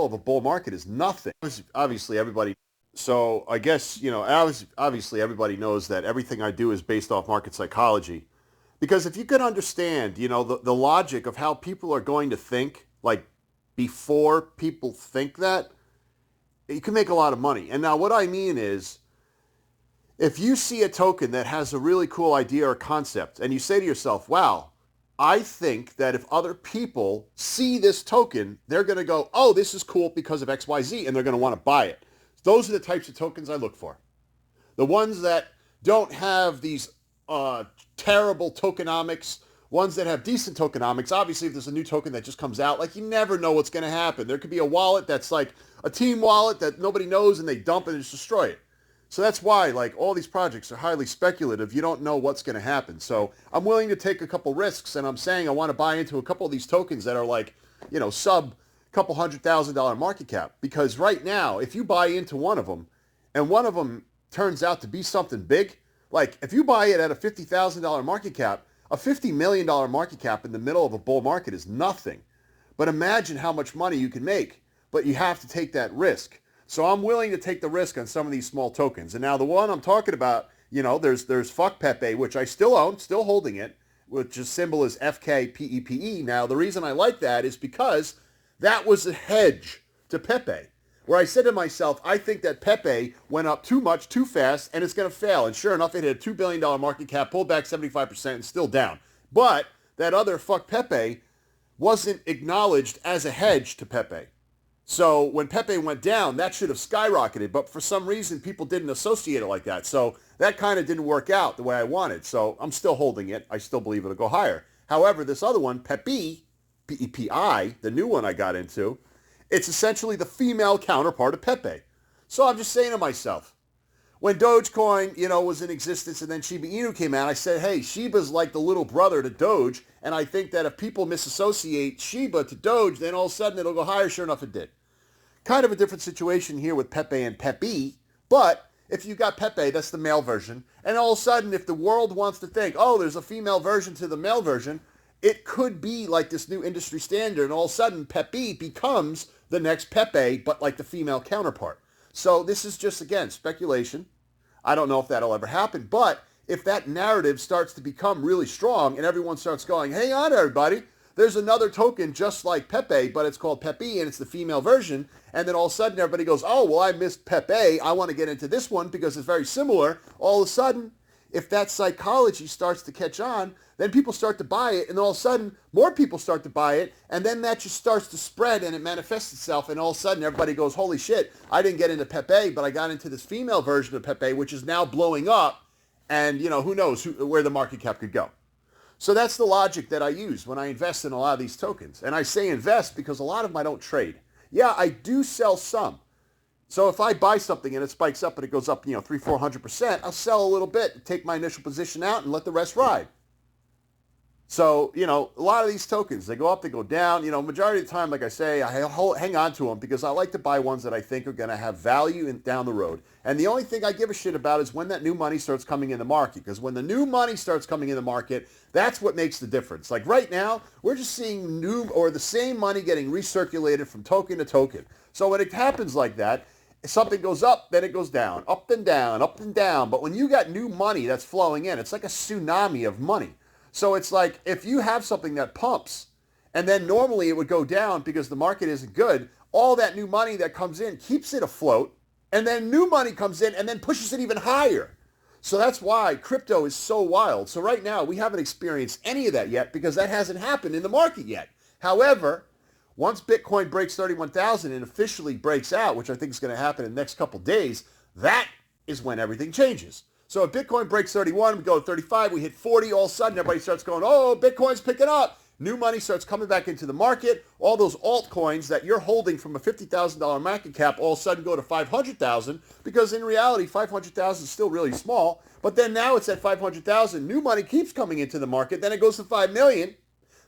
of a bull market is nothing. Obviously, everybody. So I guess, obviously everybody knows that everything I do is based off market psychology. Because if you could understand, the logic of how people are going to think, like before people think that, you can make a lot of money. And now what I mean is, if you see a token that has a really cool idea or concept and you say to yourself, wow, I think that if other people see this token, they're going to go, oh, this is cool because of XYZ, and they're going to want to buy it. Those are the types of tokens I look for. The ones that don't have these terrible tokenomics, ones that have decent tokenomics. Obviously, if there's a new token that just comes out, like you never know what's going to happen. There could be a wallet that's like a team wallet that nobody knows and they dump it and just destroy it. So that's why, like, all these projects are highly speculative. You don't know what's going to happen. So I'm willing to take a couple risks, and I'm saying I want to buy into a couple of these tokens that are like, sub couple $100,000 market cap. Because right now, if you buy into one of them, and one of them turns out to be something big, like if you buy it at a $50,000 market cap, a $50 million market cap in the middle of a bull market is nothing. But imagine how much money you can make. But you have to take that risk. So I'm willing to take the risk on some of these small tokens. And now the one I'm talking about, there's Fuck Pepe, which I still own, still holding it, which is symbol is FKPEPE. Now the reason I like that is because that was a hedge to Pepe, where I said to myself, I think that Pepe went up too much, too fast, and it's going to fail. And sure enough, it had a $2 billion market cap, pulled back 75% and still down. But that other Fuck Pepe wasn't acknowledged as a hedge to Pepe. So when Pepe went down, that should have skyrocketed. But for some reason, people didn't associate it like that. So that kind of didn't work out the way I wanted. So I'm still holding it. I still believe it'll go higher. However, this other one, Pepi, P-E-P-I, the new one I got into, it's essentially the female counterpart of Pepe. So I'm just saying to myself, when Dogecoin, was in existence and then Shiba Inu came out, I said, hey, Shiba's like the little brother to Doge. And I think that if people misassociate Shiba to Doge, then all of a sudden it'll go higher. Sure enough, it did. Kind of a different situation here with Pepe and Pepi, but if you got Pepe, that's the male version, and all of a sudden, if the world wants to think, oh, there's a female version to the male version, it could be like this new industry standard, and all of a sudden, Pepi becomes the next Pepe, but like the female counterpart. So this is just, again, speculation. I don't know if that'll ever happen, but if that narrative starts to become really strong and everyone starts going, hang on, everybody, there's another token just like Pepe, but it's called Pepi, and it's the female version. And then all of a sudden, everybody goes, oh, well, I missed Pepe. I want to get into this one because it's very similar. All of a sudden, if that psychology starts to catch on, then people start to buy it. And all of a sudden, more people start to buy it. And then that just starts to spread and it manifests itself. And all of a sudden, everybody goes, holy shit, I didn't get into Pepe, but I got into this female version of Pepe, which is now blowing up. And, who knows where the market cap could go. So that's the logic that I use when I invest in a lot of these tokens. And I say invest because a lot of them I don't trade. Yeah, I do sell some. So if I buy something and it spikes up and it goes up, 300-400%, I'll sell a little bit, take my initial position out and let the rest ride. So, a lot of these tokens, they go up, they go down. Majority of the time, like I say, I hang on to them because I like to buy ones that I think are going to have value down the road. And the only thing I give a shit about is when that new money starts coming in the market. Because when the new money starts coming in the market, that's what makes the difference. Like right now, we're just seeing new or the same money getting recirculated from token to token. So when it happens like that, something goes up, then it goes down, up and down, up and down. But when you got new money that's flowing in, it's like a tsunami of money. So it's like if you have something that pumps and then normally it would go down because the market isn't good, all that new money that comes in keeps it afloat and then new money comes in and then pushes it even higher. So that's why crypto is so wild. So right now we haven't experienced any of that yet because that hasn't happened in the market yet. However, once Bitcoin breaks 31,000 and officially breaks out, which I think is going to happen in the next couple days, that is when everything changes. So if Bitcoin breaks 31, we go to 35, we hit 40, all of a sudden everybody starts going, oh, Bitcoin's picking up. New money starts coming back into the market. All those altcoins that you're holding from a $50,000 market cap all of a sudden go to 500,000 because in reality, 500,000 is still really small. But then now it's at 500,000. New money keeps coming into the market. Then it goes to 5 million.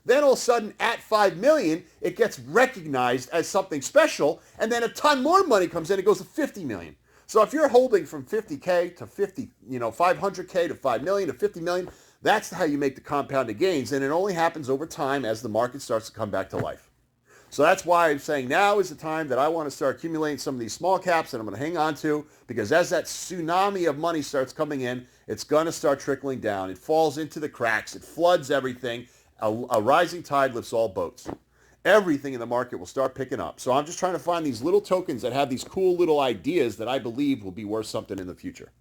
Then all of a sudden at 5 million, it gets recognized as something special. And then a ton more money comes in. It goes to 50 million. So if you're holding from 50K to 500K to 5 million to 50 million, that's how you make the compounded gains. And it only happens over time as the market starts to come back to life. So that's why I'm saying now is the time that I want to start accumulating some of these small caps that I'm going to hang on to, because as that tsunami of money starts coming in, it's going to start trickling down. It falls into the cracks. It floods everything. A rising tide lifts all boats. Everything in the market will start picking up. So I'm just trying to find these little tokens that have these cool little ideas that I believe will be worth something in the future.